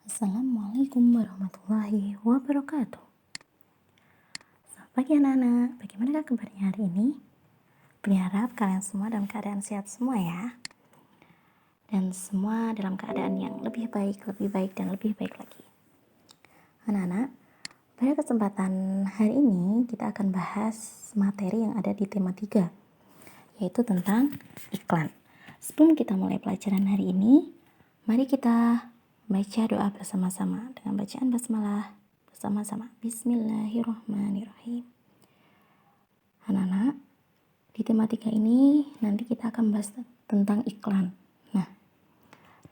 Assalamualaikum warahmatullahi wabarakatuh. Selamat pagi anak-anak, bagaimana kabarnya hari ini? Berharap kalian semua dalam keadaan sehat semua ya. Dan semua dalam keadaan yang lebih baik dan lebih baik lagi. Anak-anak, pada kesempatan hari ini kita akan bahas materi yang ada di tema 3, yaitu tentang iklan. Sebelum kita mulai pelajaran hari ini, mari kita baca doa bersama-sama dengan bacaan basmalah bersama-sama. Bismillahirrahmanirrahim. Anak-anak, di tema 3 ini nanti kita akan bahas tentang iklan. Nah,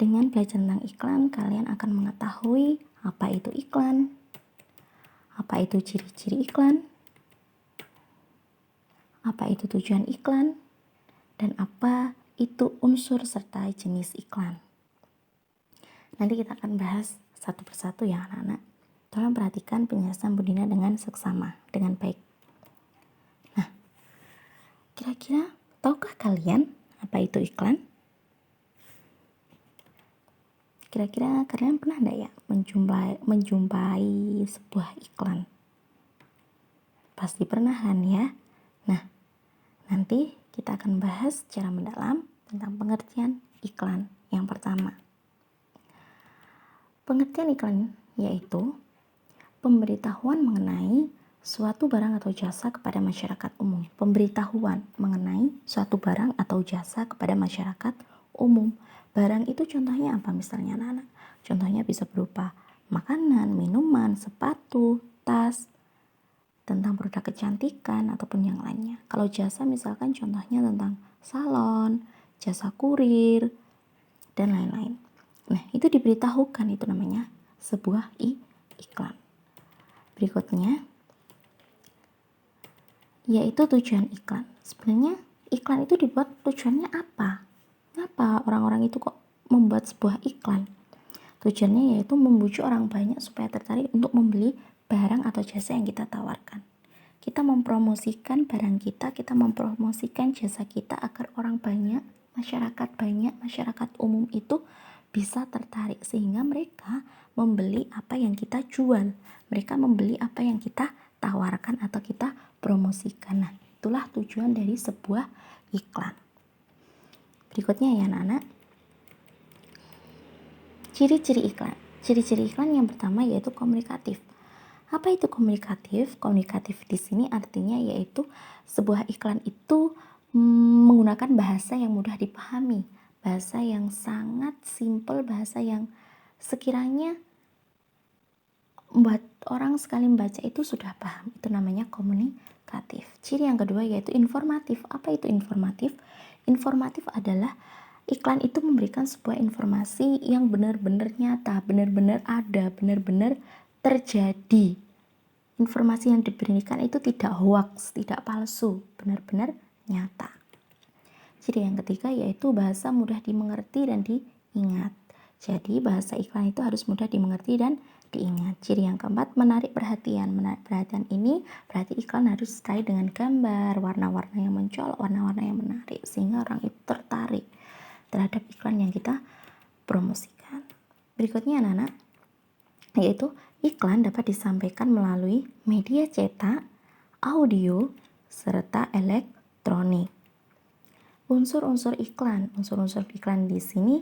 dengan belajar tentang iklan, kalian akan mengetahui apa itu iklan, apa itu ciri-ciri iklan, apa itu tujuan iklan, dan apa itu unsur serta jenis iklan. Nanti kita akan bahas satu persatu ya anak-anak. Tolong perhatikan penjelasan Bundina dengan seksama, dengan baik. Nah, kira-kira tahukah kalian apa itu iklan? Kira-kira kalian pernah enggak ya menjumpai sebuah iklan? Pasti pernah kan ya? Nah, nanti kita akan bahas secara mendalam tentang pengertian iklan. Yang pertama, pengertian iklan yaitu pemberitahuan mengenai suatu barang atau jasa kepada masyarakat umum. Pemberitahuan mengenai suatu barang atau jasa kepada masyarakat umum. Barang itu contohnya apa misalnya anak-anak? Contohnya bisa berupa makanan, minuman, sepatu, tas, tentang produk kecantikan ataupun yang lainnya. Kalau jasa misalkan contohnya tentang salon, jasa kurir, dan lain-lain. Nah, itu diberitahukan, itu namanya sebuah iklan. Berikutnya, yaitu tujuan iklan. Sebenarnya iklan itu dibuat tujuannya apa? Kenapa orang-orang itu kok membuat sebuah iklan? Tujuannya yaitu membujuk orang banyak supaya tertarik untuk membeli barang atau jasa yang kita tawarkan. Kita mempromosikan barang kita mempromosikan jasa kita agar orang banyak, masyarakat umum itu bisa tertarik sehingga mereka membeli apa yang kita jual. Mereka membeli apa yang kita tawarkan atau kita promosikan. Nah, itulah tujuan dari sebuah iklan. Berikutnya ya anak-anak, ciri-ciri iklan. Ciri-ciri iklan yang pertama yaitu komunikatif. Apa itu komunikatif? Komunikatif di sini artinya yaitu sebuah iklan itu menggunakan bahasa yang mudah dipahami, bahasa yang sangat simpel, bahasa yang sekiranya buat orang sekali membaca itu sudah paham. Itu namanya komunikatif. Ciri yang kedua yaitu informatif. Apa itu informatif? Informatif adalah iklan itu memberikan sebuah informasi yang benar-benar nyata, benar-benar ada, benar-benar terjadi. Informasi yang diberikan itu tidak hoax, tidak palsu, benar-benar nyata. Ciri yang ketiga yaitu bahasa mudah dimengerti dan diingat. Jadi bahasa iklan itu harus mudah dimengerti dan diingat. Ciri yang keempat, menarik perhatian. Menarik perhatian ini berarti iklan harus disertai dengan gambar, warna-warna yang mencolok, warna-warna yang menarik sehingga orang itu tertarik terhadap iklan yang kita promosikan. Berikutnya anak-anak, yaitu iklan dapat disampaikan melalui media cetak, audio, serta elektronik. Unsur-unsur iklan di sini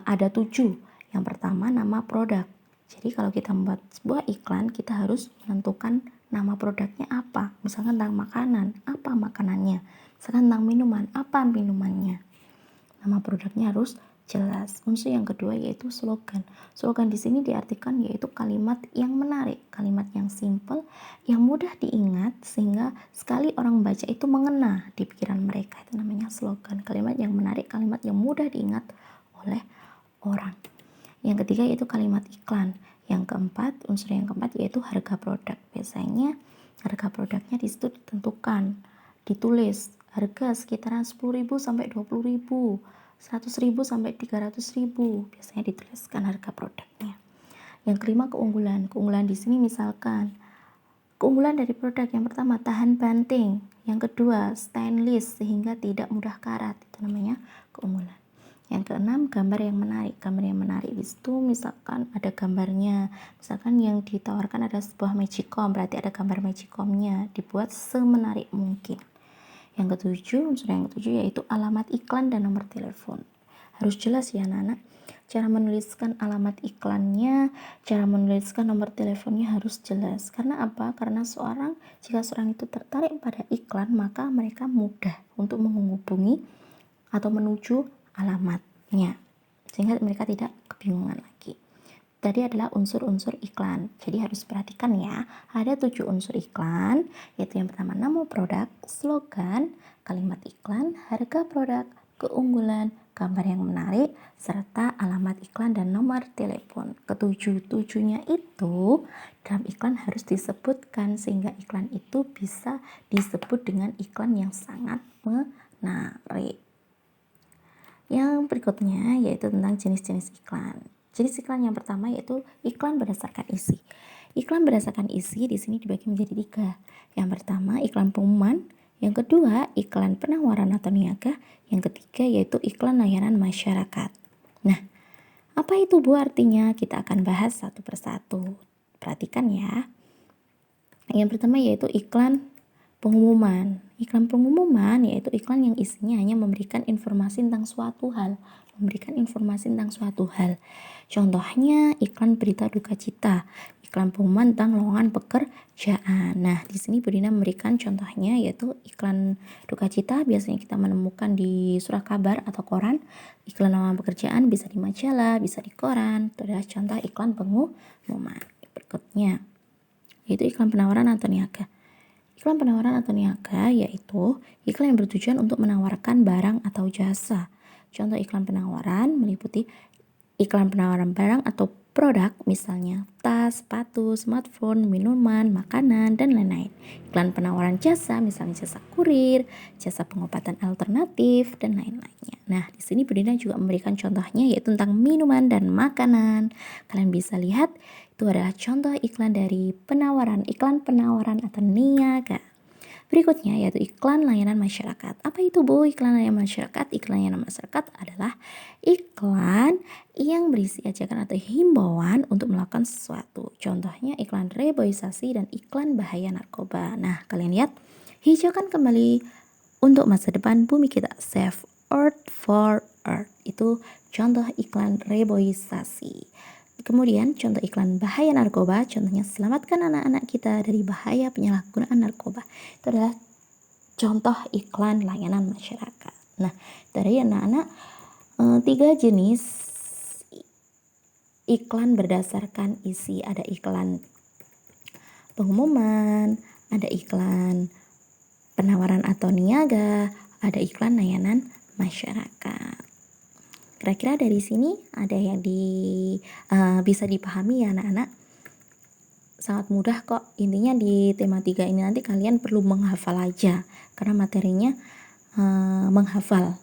ada 7. Yang pertama, nama produk. Jadi kalau kita membuat sebuah iklan, kita harus menentukan nama produknya apa. Misalkan tentang makanan, apa makanannya. Misalkan tentang minuman, apa minumannya. Nama produknya harus jelas. Unsur yang kedua yaitu slogan. Slogan di sini diartikan yaitu kalimat yang menarik, kalimat yang simple, yang mudah diingat sehingga sekali orang baca itu mengena di pikiran mereka. Itu namanya slogan. Kalimat yang menarik, kalimat yang mudah diingat oleh orang. Yang ketiga yaitu kalimat iklan. Unsur yang keempat yaitu harga produk. Biasanya harga produknya di situ ditentukan, ditulis harga sekitaran 10.000 sampai 20.000, 100.000 sampai 300.000. Biasanya dituliskan harga produknya. Yang kelima, keunggulan. Keunggulan di sini misalkan keunggulan dari produk yang pertama tahan banting, yang kedua stainless sehingga tidak mudah karat. Itu namanya keunggulan. Yang keenam, gambar yang menarik. Gambar yang menarik itu misalkan ada gambarnya, misalkan yang ditawarkan ada sebuah magicom, berarti ada gambar magicomnya, dibuat semenarik mungkin. Yang ketujuh, unsur yang ketujuh yaitu alamat iklan dan nomor telepon. Harus jelas ya anak-anak. Cara menuliskan alamat iklannya, cara menuliskan nomor teleponnya harus jelas. Karena apa? Karena jika seorang itu tertarik pada iklan, maka mereka mudah untuk menghubungi atau menuju alamatnya, sehingga mereka tidak kebingungan lagi. Tadi adalah unsur-unsur iklan, jadi harus perhatikan ya. Ada 7 unsur iklan, yaitu yang pertama nama produk, slogan, kalimat iklan, harga produk, keunggulan, gambar yang menarik, serta alamat iklan dan nomor telepon. Ketujuh-tujuhnya itu dalam iklan harus disebutkan, sehingga iklan itu bisa disebut dengan iklan yang sangat menarik. Yang berikutnya yaitu tentang jenis-jenis iklan. Jenis iklan yang pertama yaitu iklan berdasarkan isi. Iklan berdasarkan isi di sini dibagi menjadi 3. Yang pertama iklan pengumuman, yang kedua iklan penawaran atau niaga, yang ketiga yaitu iklan layanan masyarakat. Nah, apa itu Bu artinya? Kita akan bahas satu persatu. Perhatikan ya. Yang pertama yaitu iklan pengumuman. Iklan pengumuman yaitu iklan yang isinya hanya memberikan informasi tentang suatu hal. Contohnya iklan berita duka cita, iklan pengumuman tentang lowongan pekerjaan. Nah, di sini Bu Dina memberikan contohnya yaitu iklan duka cita biasanya kita menemukan di surat kabar atau koran. Iklan lowongan pekerjaan bisa di majalah, bisa di koran. Itu adalah contoh iklan pengumuman. Berikutnya yaitu iklan penawaran atau niaga. Iklan penawaran atau niaga yaitu iklan yang bertujuan untuk menawarkan barang atau jasa. Contoh iklan penawaran meliputi iklan penawaran barang atau produk, misalnya tas, sepatu, smartphone, minuman, makanan, dan lain-lain. Iklan penawaran jasa, misalnya jasa kurir, jasa pengobatan alternatif, dan lain-lainnya. Nah, di sini Bu Dina juga memberikan contohnya yaitu tentang minuman dan makanan. Kalian bisa lihat itu adalah contoh iklan dari iklan penawaran atau niaga. Berikutnya yaitu iklan layanan masyarakat. Apa itu Bu iklan layanan masyarakat? Iklan layanan masyarakat adalah iklan yang berisi ajakan atau himbauan untuk melakukan sesuatu. Contohnya iklan reboisasi dan iklan bahaya narkoba. Nah, kalian lihat, hijaukan kembali untuk masa depan bumi kita. Save Earth for Earth. Itu contoh iklan reboisasi. Kemudian contoh iklan bahaya narkoba, contohnya selamatkan anak-anak kita dari bahaya penyalahgunaan narkoba. Itu adalah contoh iklan layanan masyarakat. Nah, dari anak-anak 3 jenis iklan berdasarkan isi. Ada iklan pengumuman, ada iklan penawaran atau niaga, ada iklan layanan masyarakat. Kira-kira dari sini ada yang bisa dipahami ya anak-anak? Sangat mudah kok. Intinya di tema 3 ini nanti kalian perlu menghafal aja karena materinya menghafal.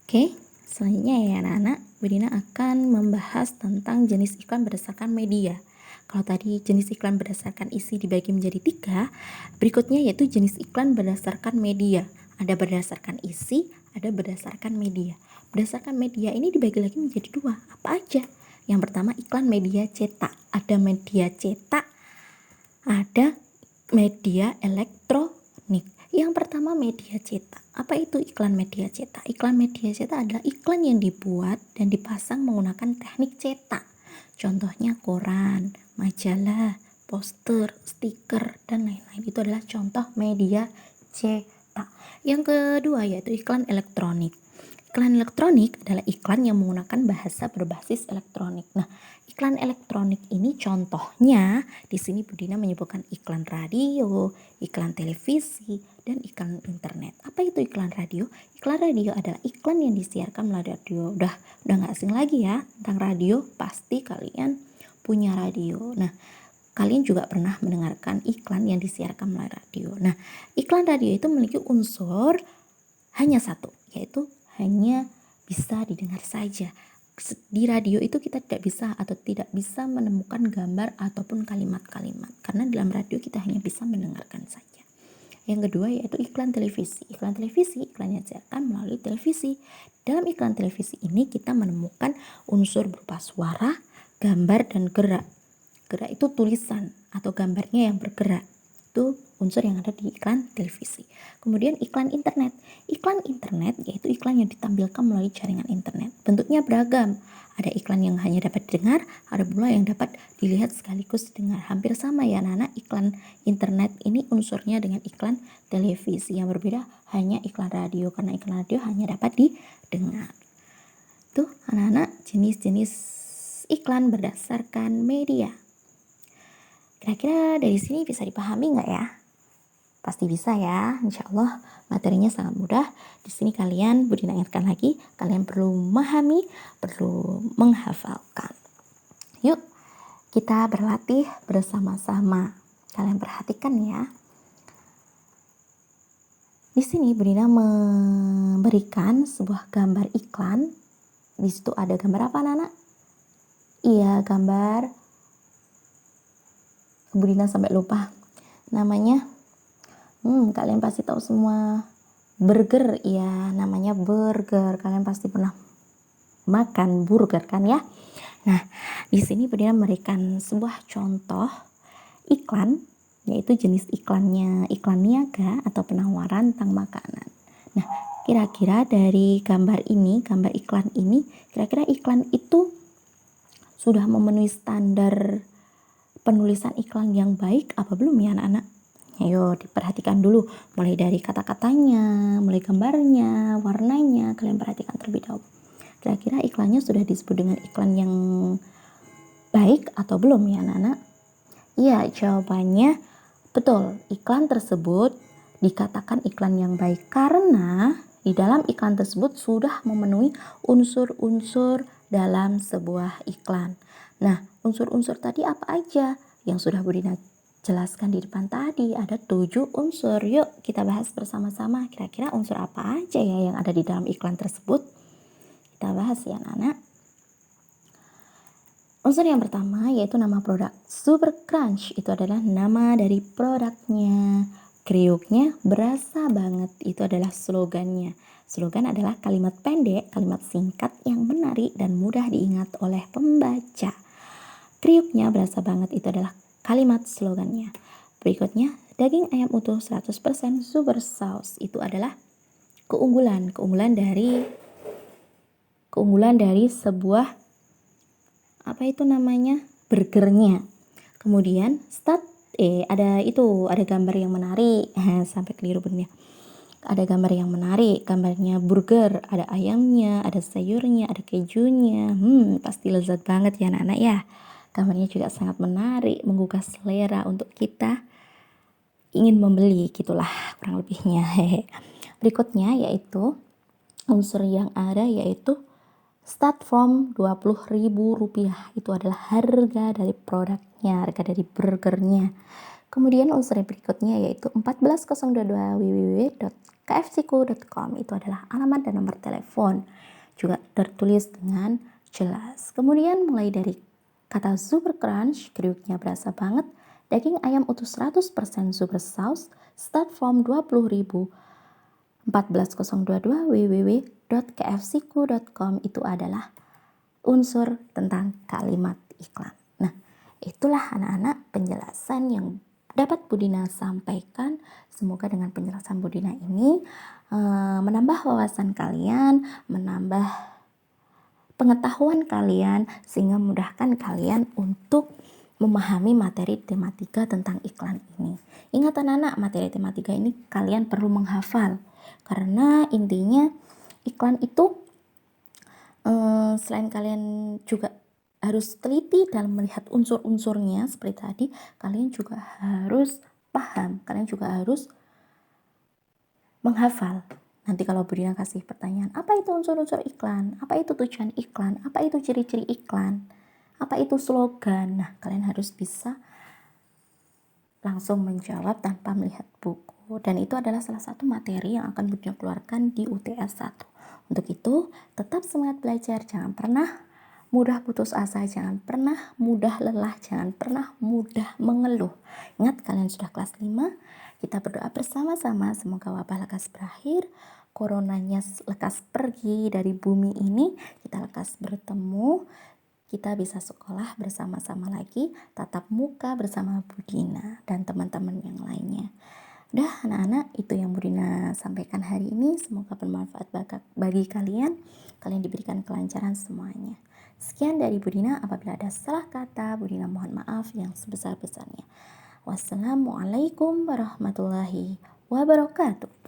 Oke, selanjutnya ya anak-anak, Bu Dina akan membahas tentang jenis iklan berdasarkan media. Kalau tadi jenis iklan berdasarkan isi dibagi menjadi 3, berikutnya yaitu jenis iklan berdasarkan media. Ada berdasarkan isi, ada berdasarkan media. Berdasarkan media ini dibagi lagi menjadi 2. Apa aja? Yang pertama iklan media cetak. Ada media cetak, ada media elektronik. Yang pertama media cetak. Apa itu iklan media cetak? Iklan media cetak adalah iklan yang dibuat dan dipasang menggunakan teknik cetak. Contohnya koran, majalah, poster, stiker, dan lain-lain. Itu adalah contoh media cetak. Yang kedua yaitu iklan elektronik. Iklan elektronik adalah iklan yang menggunakan bahasa berbasis elektronik. Nah, iklan elektronik ini contohnya di sini Bu Dina menyebutkan iklan radio, iklan televisi, dan iklan internet. Apa itu iklan radio? Iklan radio adalah iklan yang disiarkan melalui radio. Udah nggak asing lagi ya tentang radio. Pasti kalian punya radio. Nah, kalian juga pernah mendengarkan iklan yang disiarkan melalui radio. Nah, iklan radio itu memiliki unsur hanya satu, yaitu hanya bisa didengar saja. Di radio itu kita tidak bisa menemukan gambar ataupun kalimat-kalimat, karena dalam radio kita hanya bisa mendengarkan saja. Yang kedua yaitu iklan televisi. Iklan televisi, iklan yang disiarkan melalui televisi. Dalam iklan televisi ini kita menemukan unsur berupa suara, gambar, dan gerak. Gerak itu tulisan atau gambarnya yang bergerak. Itu unsur yang ada di iklan televisi. Kemudian iklan internet. Iklan internet yaitu iklan yang ditampilkan melalui jaringan internet. Bentuknya beragam. Ada iklan yang hanya dapat didengar, ada pula yang dapat dilihat sekaligus didengar. Hampir sama ya anak-anak, iklan internet ini unsurnya dengan iklan televisi. Yang berbeda hanya iklan radio, karena iklan radio hanya dapat didengar. Tuh anak-anak, jenis-jenis iklan berdasarkan media. Kira-kira dari sini bisa dipahami nggak ya? Pasti bisa ya, insya Allah materinya sangat mudah. Di sini kalian, Budi ingatkan lagi, kalian perlu memahami, perlu menghafalkan. Yuk, kita berlatih bersama-sama. Kalian perhatikan ya. Di sini Budina memberikan sebuah gambar iklan. Di situ ada gambar apa, anak-anak? Iya, gambar. Budina sampai lupa namanya. Kalian pasti tahu semua. Burger, ya namanya burger. Kalian pasti pernah makan burger kan ya? Nah, di sini Budina memberikan sebuah contoh iklan, yaitu jenis iklannya iklan niaga atau penawaran tentang makanan. Nah, kira-kira dari gambar iklan ini, kira-kira iklan itu sudah memenuhi standar penulisan iklan yang baik apa belum ya anak-anak? Ayo diperhatikan dulu, mulai dari kata-katanya, mulai gambarnya, warnanya, kalian perhatikan terlebih dahulu. Kira-kira iklannya sudah disebut dengan iklan yang baik atau belum ya anak-anak? Iya, jawabannya betul. Iklan tersebut dikatakan iklan yang baik karena di dalam iklan tersebut sudah memenuhi unsur-unsur dalam sebuah iklan. Nah, unsur-unsur tadi apa aja yang sudah Budina jelaskan di depan tadi? Ada 7 unsur. Yuk kita bahas bersama-sama. Kira-kira unsur apa aja ya yang ada di dalam iklan tersebut? Kita bahas ya anak-anak. Unsur yang pertama yaitu nama produk. Super Crunch itu adalah nama dari produknya. Kriuknya berasa banget, itu adalah slogannya. Slogan adalah kalimat pendek, kalimat singkat yang menarik dan mudah diingat oleh pembaca. Kriuknya berasa banget, itu adalah kalimat slogannya. Berikutnya, daging ayam utuh 100% super sauce, itu adalah keunggulan dari sebuah apa itu namanya? Burgernya. Kemudian ada gambar yang menarik. Sampai keliru bener. Ada gambar yang menarik, gambarnya burger, ada ayamnya, ada sayurnya, ada kejunya. Pasti lezat banget ya anak-anak ya. Gambarnya juga sangat menarik, menggugah selera untuk kita ingin membeli, gitulah kurang lebihnya. Berikutnya yaitu unsur yang ada yaitu start from Rp20.000. Itu adalah harga dari produknya, harga dari burgernya. Kemudian unsur berikutnya yaitu 14022 www.kfcku.com. Itu adalah alamat dan nomor telepon. Juga tertulis dengan jelas. Kemudian mulai dari kata Super Crunch, kriuknya berasa banget. Daging ayam utuh 100% super sauce, start from 20.000. 14022 www.kfcku.com. Itu adalah unsur tentang kalimat iklan. Nah, itulah anak-anak penjelasan yang dapat Budina sampaikan. Semoga dengan penjelasan Budina ini menambah wawasan kalian, menambah pengetahuan kalian, sehingga memudahkan kalian untuk memahami materi tematika tentang iklan ini. Ingat anak-anak, materi tematika ini kalian perlu menghafal, karena intinya iklan itu selain kalian juga harus teliti dalam melihat unsur-unsurnya seperti tadi, kalian juga harus paham, kalian juga harus menghafal. Nanti kalau Budina kasih pertanyaan, apa itu unsur-unsur iklan? Apa itu tujuan iklan? Apa itu ciri-ciri iklan? Apa itu slogan? Nah, kalian harus bisa langsung menjawab tanpa melihat buku. Dan itu adalah salah satu materi yang akan Budina keluarkan di UTS 1. Untuk itu, tetap semangat belajar. Jangan pernah mudah putus asa, jangan pernah mudah lelah, jangan pernah mudah mengeluh. Ingat, kalian sudah kelas 5. Kita berdoa bersama-sama semoga wabah lekas berakhir, coronanya lekas pergi dari bumi ini, kita lekas bertemu, kita bisa sekolah bersama-sama lagi, tatap muka bersama Bu Dina dan teman-teman yang lainnya. Udah anak-anak, itu yang Bu Dina sampaikan hari ini. Semoga bermanfaat bagi kalian. Kalian diberikan kelancaran semuanya. Sekian dari Bu Dina. Apabila ada salah kata, Bu Dina mohon maaf yang sebesar-besarnya. Wassalamualaikum warahmatullahi wabarakatuh.